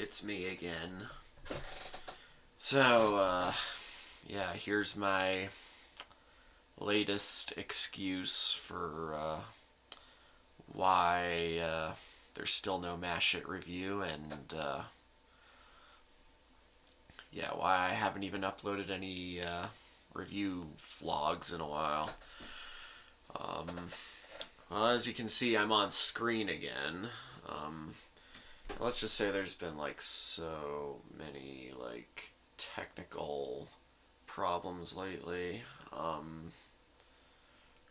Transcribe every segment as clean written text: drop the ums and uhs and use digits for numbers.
it's me again. So, yeah, here's my latest excuse for why there's still no Mashit review, and yeah, why I haven't even uploaded any review vlogs in a while. Well, as you can see, I'm on screen again. Let's just say there's been like so many like technical problems lately.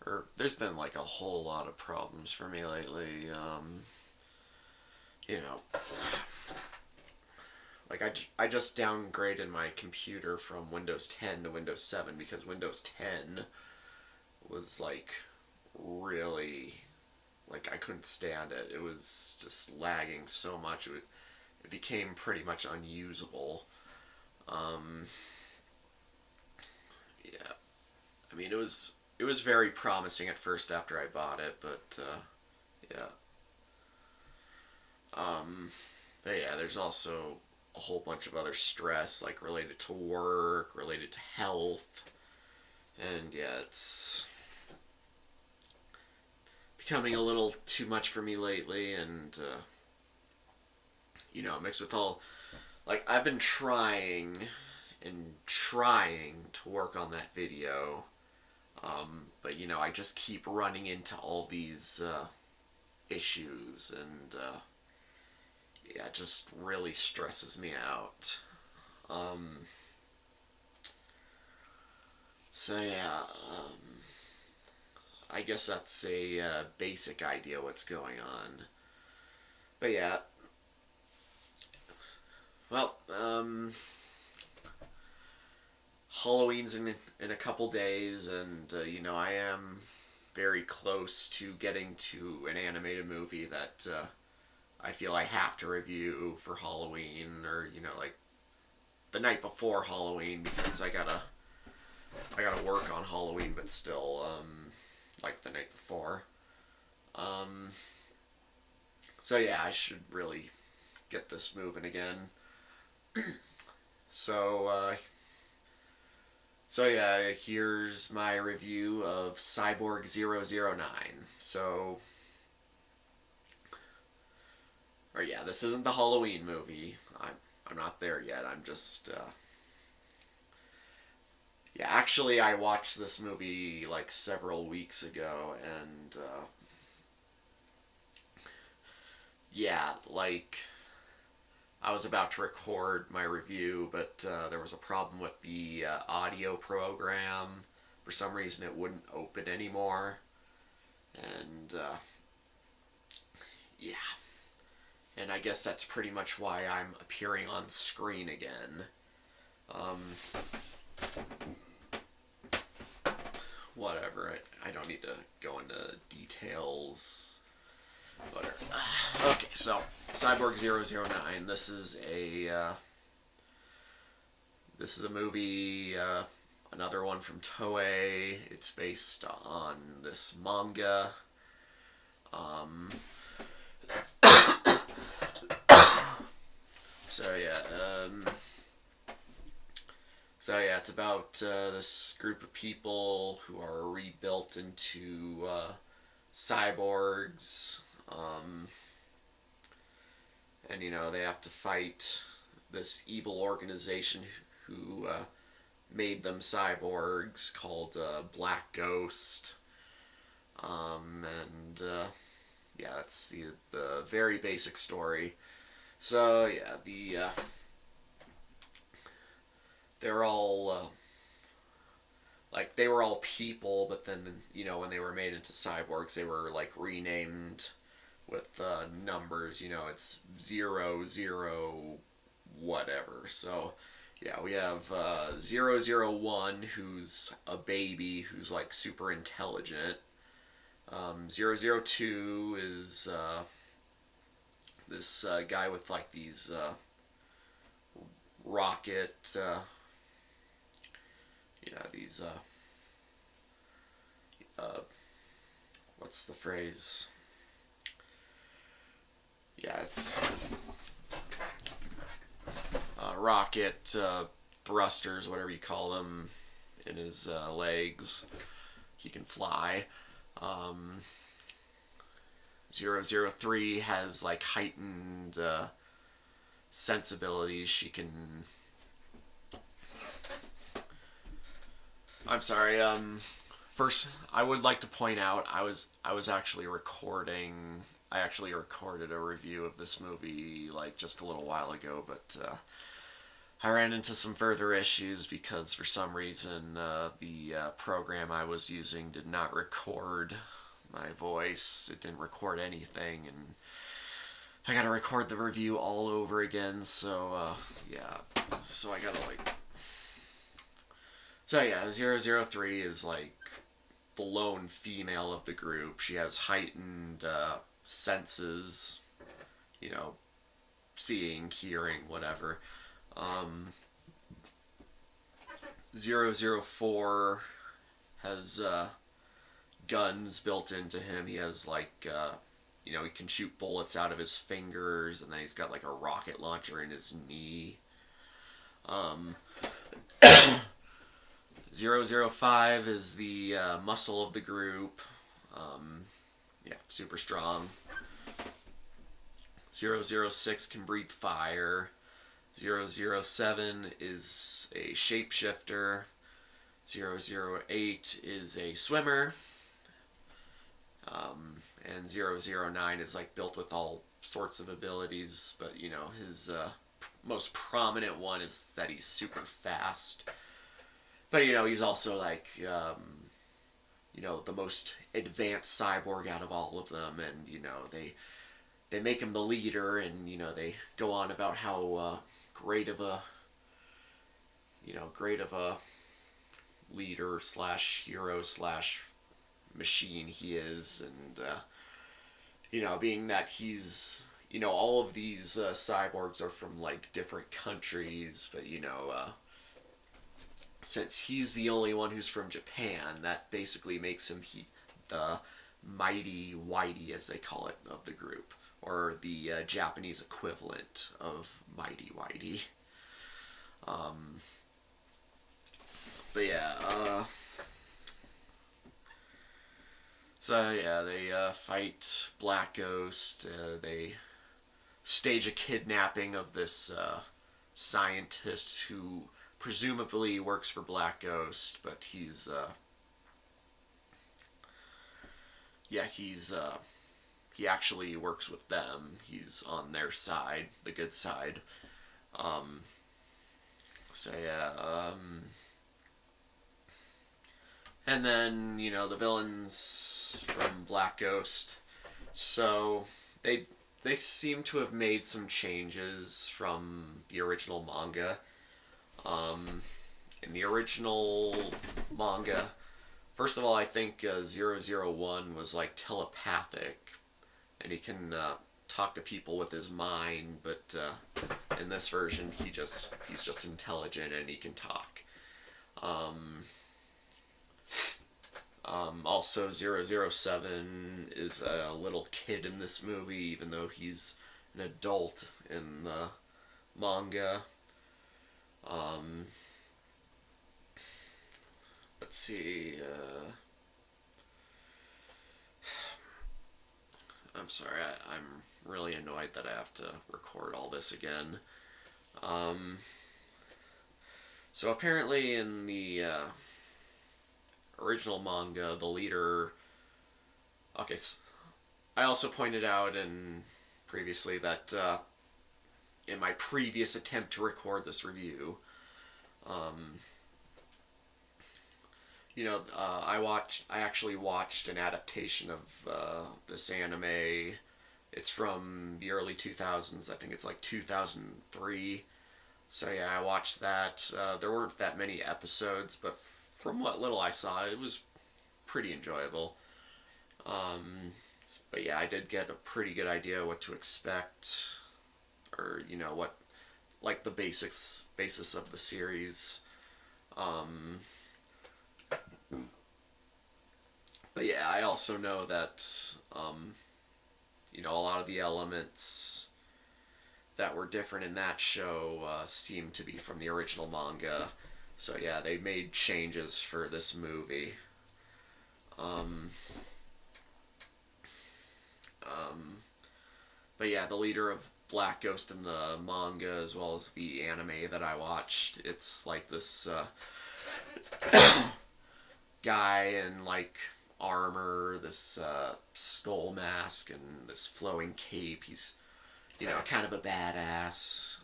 Or there's been like a whole lot of problems for me lately. You know, like I just downgraded my computer from Windows 10 to Windows 7 because Windows 10 was like really, like, I couldn't stand it. It was just lagging so much. It became pretty much unusable. Yeah, I mean, it was very promising at first after I bought it, but yeah. But yeah, there's also a whole bunch of other stress, like related to work, related to health, and yeah, it's becoming a little too much for me lately, and mixed with all, like, I've been trying and trying to work on that video, but I just keep running into all these issues, and yeah, it just really stresses me out. So yeah, I guess that's a basic idea what's going on. But yeah, well, Halloween's in a couple days, and I am very close to getting to an animated movie that I feel I have to review for Halloween, or like the night before Halloween, because I gotta work on Halloween, but still, like the night before. So yeah, I should really get this moving again. So, so yeah, here's my review of Cyborg 009. So, or yeah, this isn't the Halloween movie. I'm not there yet. I'm just yeah, actually, I watched this movie like several weeks ago, and yeah, like, I was about to record my review, but there was a problem with the audio program. For some reason, it wouldn't open anymore, and yeah, and I guess that's pretty much why I'm appearing on screen again. Um, Whatever. I don't need to go into details. Whatever. Okay, so Cyborg 009. This is a movie. Another one from Toei. It's based on this manga. So yeah. So yeah, it's about this group of people who are rebuilt into cyborgs, and they have to fight this evil organization who made them cyborgs, called Black Ghost, and yeah, that's the very basic story. So yeah, they're all like, they were all people, but then when they were made into cyborgs, they were like renamed with numbers. It's 00 whatever. So yeah, we have 001, who's a baby who's like super intelligent. 002 is this guy with like these rocket these what's the phrase? Yeah, it's rocket thrusters, whatever you call them, in his legs. He can fly. 003 has like heightened sensibilities. She can. I'm sorry. First, I would like to point out I was actually recording. I actually recorded a review of this movie like just a little while ago, but I ran into some further issues because for some reason the program I was using did not record my voice. It didn't record anything, and I gotta record the review all over again. So yeah, so I gotta like. So yeah, 003 is like the lone female of the group. She has heightened senses, you know, seeing, hearing, whatever. 004 has guns built into him. He has like, you know, he can shoot bullets out of his fingers, and then he's got like a rocket launcher in his knee. 005 is the muscle of the group. Yeah, super strong. 006 can breathe fire. 007 is a shapeshifter. 008 is a swimmer. And 009 is like built with all sorts of abilities, but you know, his most prominent one is that he's super fast. But you know, he's also like, you know, the most advanced cyborg out of all of them, and you know, they make him the leader, and you know, they go on about how great of a leader slash hero slash machine he is, and you know, being that he's, you know, all of these cyborgs are from like different countries, but you know, since he's the only one who's from Japan, that basically makes him the mighty whitey, as they call it, of the group, or the Japanese equivalent of mighty whitey. But yeah, so yeah, they fight Black Ghost. They stage a kidnapping of this scientist who presumably works for Black Ghost, but he's he actually works with them. He's on their side, the good side. So yeah, and then, you know, the villains from Black Ghost. So they seem to have made some changes from the original manga. In the original manga, first of all, I think 001 was like telepathic, and he can talk to people with his mind, but in this version, he's just intelligent and he can talk. Also, 007 is a little kid in this movie, even though he's an adult in the manga. Let's see. I'm sorry, I'm really annoyed that I have to record all this again. So apparently in the original manga, the leader... Okay, so I also pointed out previously that in my previous attempt to record this review, you know, I actually watched an adaptation of this anime. It's from the early 2000s. I think it's like 2003. So yeah, I watched that. There weren't that many episodes, but from what little I saw, it was pretty enjoyable. But yeah, I did get a pretty good idea what to expect, or you know, what, like the basis of the series. But yeah, I also know that you know, a lot of the elements that were different in that show seem to be from the original manga. So yeah, they made changes for this movie. Um, um, but yeah, the leader of Black Ghost in the manga, as well as the anime that I watched, it's like this guy in like armor, this skull mask, and this flowing cape. He's, kind of a badass.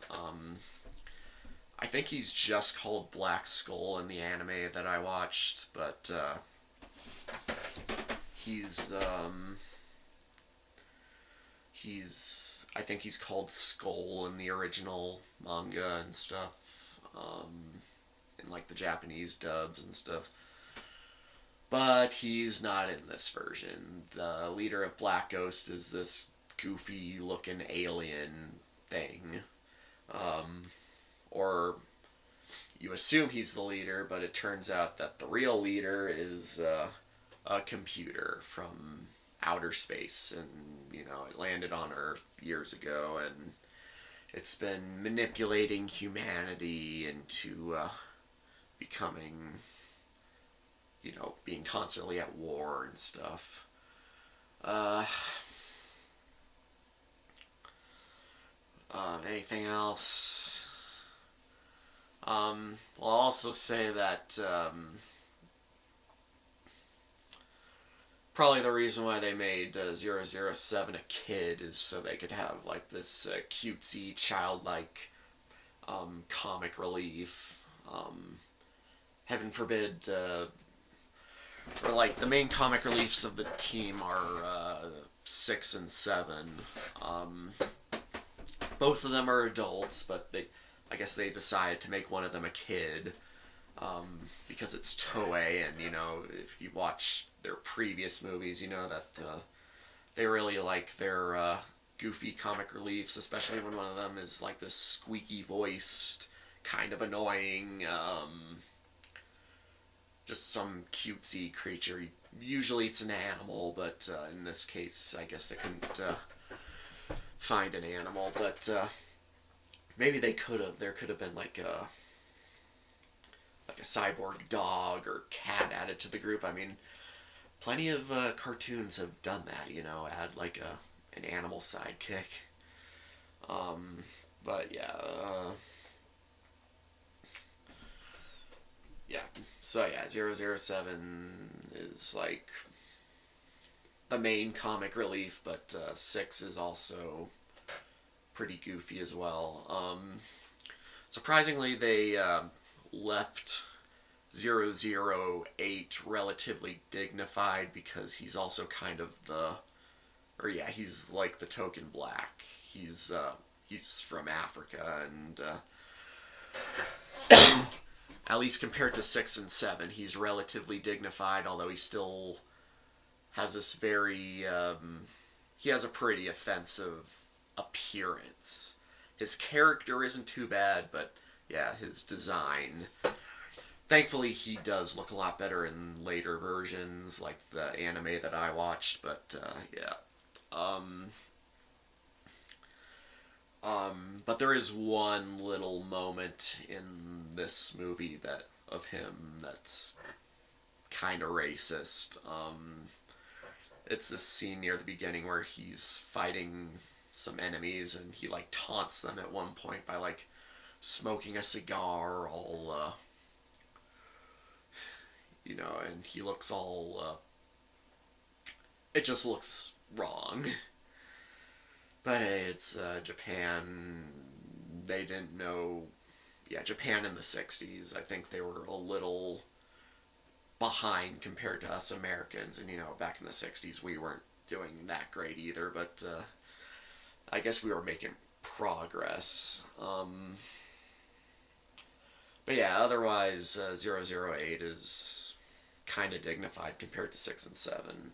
I think he's just called Black Skull in the anime that I watched, but he's I think he's called Skull in the original manga and stuff, in like the Japanese dubs and stuff. But he's not in this version. The leader of Black Ghost is this goofy looking alien thing. Or you assume he's the leader, but it turns out that the real leader is a computer from outer space, and it landed on Earth years ago, and it's been manipulating humanity into becoming, being constantly at war and stuff. Anything else? I'll also say that probably the reason why they made 007 a kid is so they could have like this cutesy, childlike comic relief. Heaven forbid, or like the main comic reliefs of the team are 6 and 7. Both of them are adults, but I guess they decided to make one of them a kid, because it's Toei, and if you've watched their previous movies, you know that they really like their goofy comic reliefs, especially when one of them is like this squeaky voiced, kind of annoying, just some cutesy creature. Usually it's an animal, but in this case, I guess they couldn't find an animal, but maybe they could have. There could have been like a cyborg dog or cat added to the group. I mean, plenty of cartoons have done that, add like an animal sidekick. But yeah, yeah. So yeah, 007 is like the main comic relief, but 6 is also pretty goofy as well. Surprisingly, they left 008 relatively dignified, because he's also kind of he's like the token black. He's from Africa, and at least compared to 6 and 7, he's relatively dignified, although he still has this very, he has a pretty offensive appearance. His character isn't too bad, but yeah, his design. Thankfully, he does look a lot better in later versions, like the anime that I watched, but yeah. But there is one little moment in this movie of him that's kind of racist. It's this scene near the beginning where he's fighting some enemies, and he like taunts them at one point by like smoking a cigar, all and he looks all it just looks wrong. But hey, it's Japan. They didn't know. Yeah, Japan in the 60s, I think they were a little behind compared to us Americans, and back in the 60s we weren't doing that great either, but I guess we were making progress. But yeah, otherwise 008 is kind of dignified compared to 6 and 7.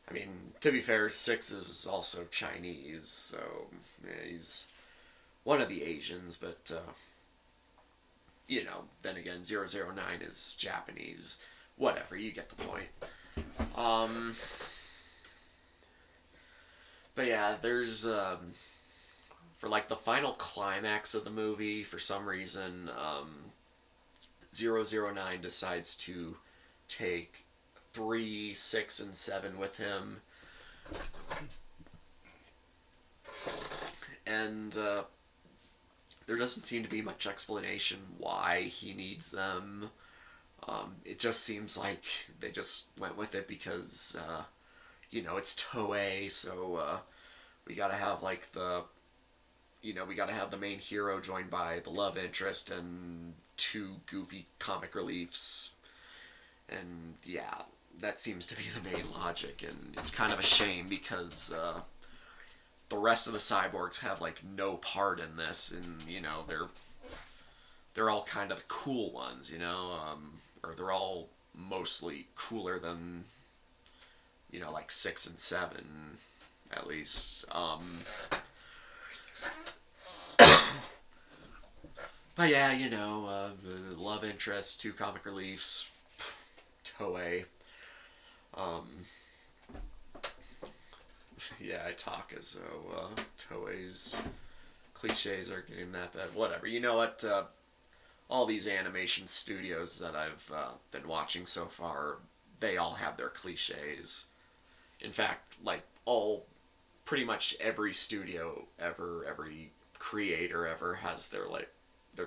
I mean, to be fair, 6 is also Chinese, so yeah, he's one of the Asians, but then again, 009 is Japanese. Whatever, you get the point. But yeah, there's for like the final climax of the movie, for some reason, 009 decides to take 3, 6, and 7 with him. And there doesn't seem to be much explanation why he needs them. It just seems like they just went with it because, it's Toei, so we gotta have like we gotta have the main hero joined by the love interest and 2 goofy comic reliefs. And yeah, that seems to be the main logic, and it's kind of a shame because the rest of the cyborgs have like no part in this, and they're all kind of the cool ones, or they're all mostly cooler than like 6 and 7 at least. But yeah, the love interest, 2 comic reliefs, Toei. Um, yeah, I talk as though Toei's cliches are getting that bad. Whatever. You know what? All these animation studios that I've been watching so far, they all have their cliches. In fact, like pretty much every studio ever, every creator ever has their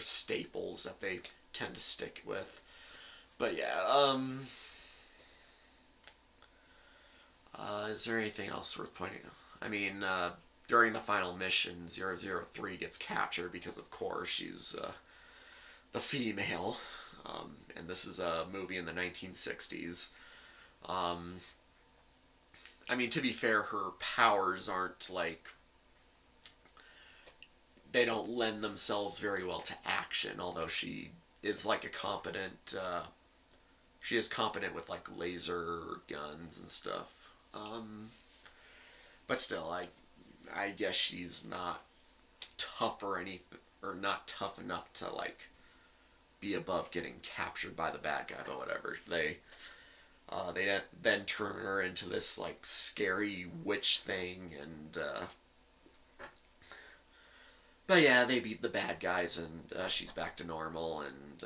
staples that they tend to stick with. But yeah, is there anything else worth pointing out? I mean, during the final mission, 003 gets captured because, of course, she's the female. And this is a movie in the 1960s. I mean, to be fair, her powers aren't like... They don't lend themselves very well to action, although she is like a competent... she is competent with like laser guns and stuff. But still, I guess she's not tough or anything, or not tough enough to like be above getting captured by the bad guy. But whatever, they then turn her into this like scary witch thing, and but yeah, they beat the bad guys, and she's back to normal, and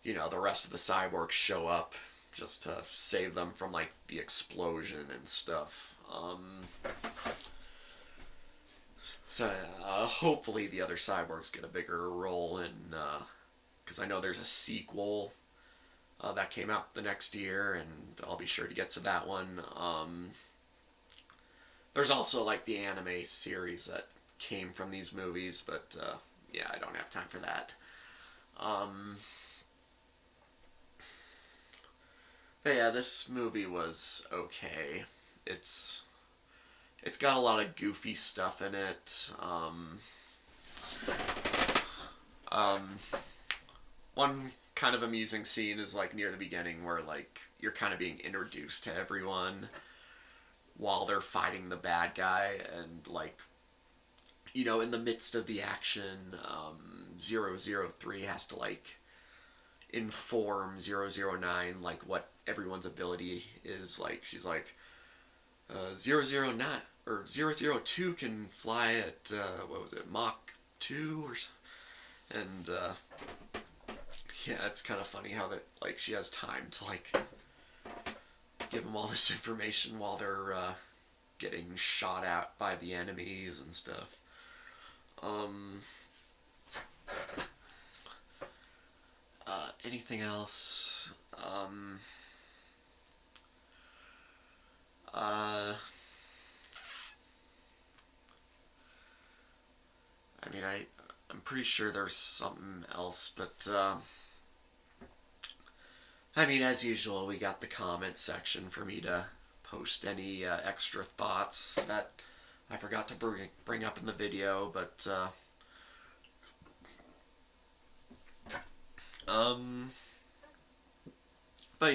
the rest of the cyborgs show up just to save them from like the explosion and stuff. So hopefully the other cyborgs get a bigger role in, because I know there's a sequel that came out the next year, and I'll be sure to get to that one. There's also like the anime series that came from these movies, but yeah, I don't have time for that. But yeah, this movie was okay. It's got a lot of goofy stuff in it. One kind of amusing scene is like near the beginning where like you're kind of being introduced to everyone while they're fighting the bad guy, and like in the midst of the action, 003 has to like inform 009 like what everyone's ability is. Like she's like 009 or 002 can fly at what was it, Mach 2 or something. And yeah, it's kind of funny how that like she has time to like give them all this information while they're getting shot at by the enemies and stuff. Anything else? I mean, I'm pretty sure there's something else, but I mean, as usual, we got the comment section for me to post any extra thoughts that I forgot to bring up in the video, but but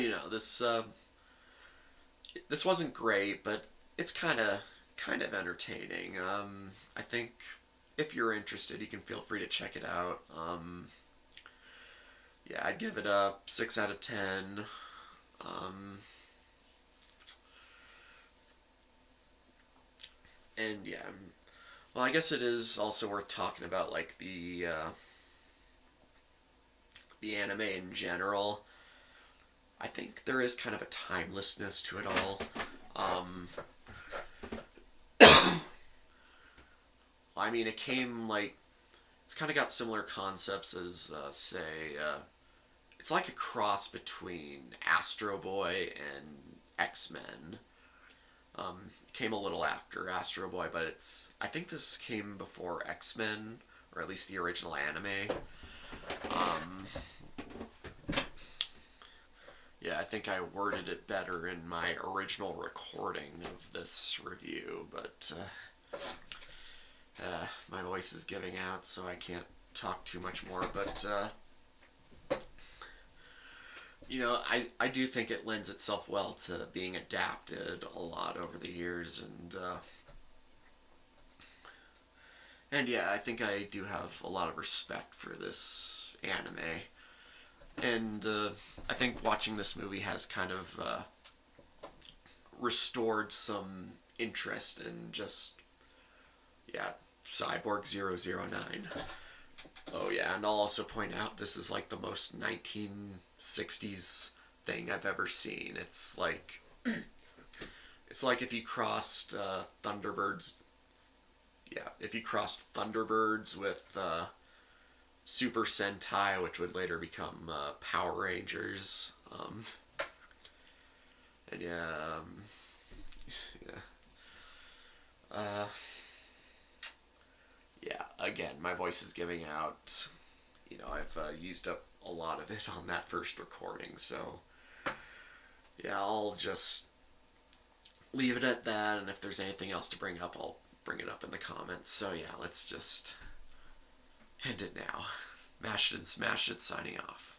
this wasn't great, but it's kind of entertaining. I think if you're interested, you can feel free to check it out. Yeah, I'd give it a 6 out of 10. And yeah, Well, I guess it is also worth talking about like the anime in general. I think there is kind of a timelessness to it all. Um, I mean, it came like it's kind of got similar concepts as say it's like a cross between Astro Boy and X-Men. Came a little after Astro Boy, but I think this came before X-Men, or at least the original anime. Um, yeah, I think I worded it better in my original recording of this review, but my voice is giving out, so I can't talk too much more. But I do think it lends itself well to being adapted a lot over the years, and yeah, I think I do have a lot of respect for this anime, and I think watching this movie has kind of restored some interest in just yeah, Cyborg 009. Oh yeah, and I'll also point out this is like the most 1960s thing I've ever seen. It's like if you crossed Thunderbirds. Yeah, if you crossed Thunderbirds with Super Sentai, which would later become Power Rangers. And yeah, yeah. Uh, yeah, again, my voice is giving out. I've used up a lot of it on that first recording, so yeah, I'll just leave it at that, and if there's anything else to bring up, I'll bring it up in the comments. So yeah, let's just end it now. Mash it and smash it, signing off.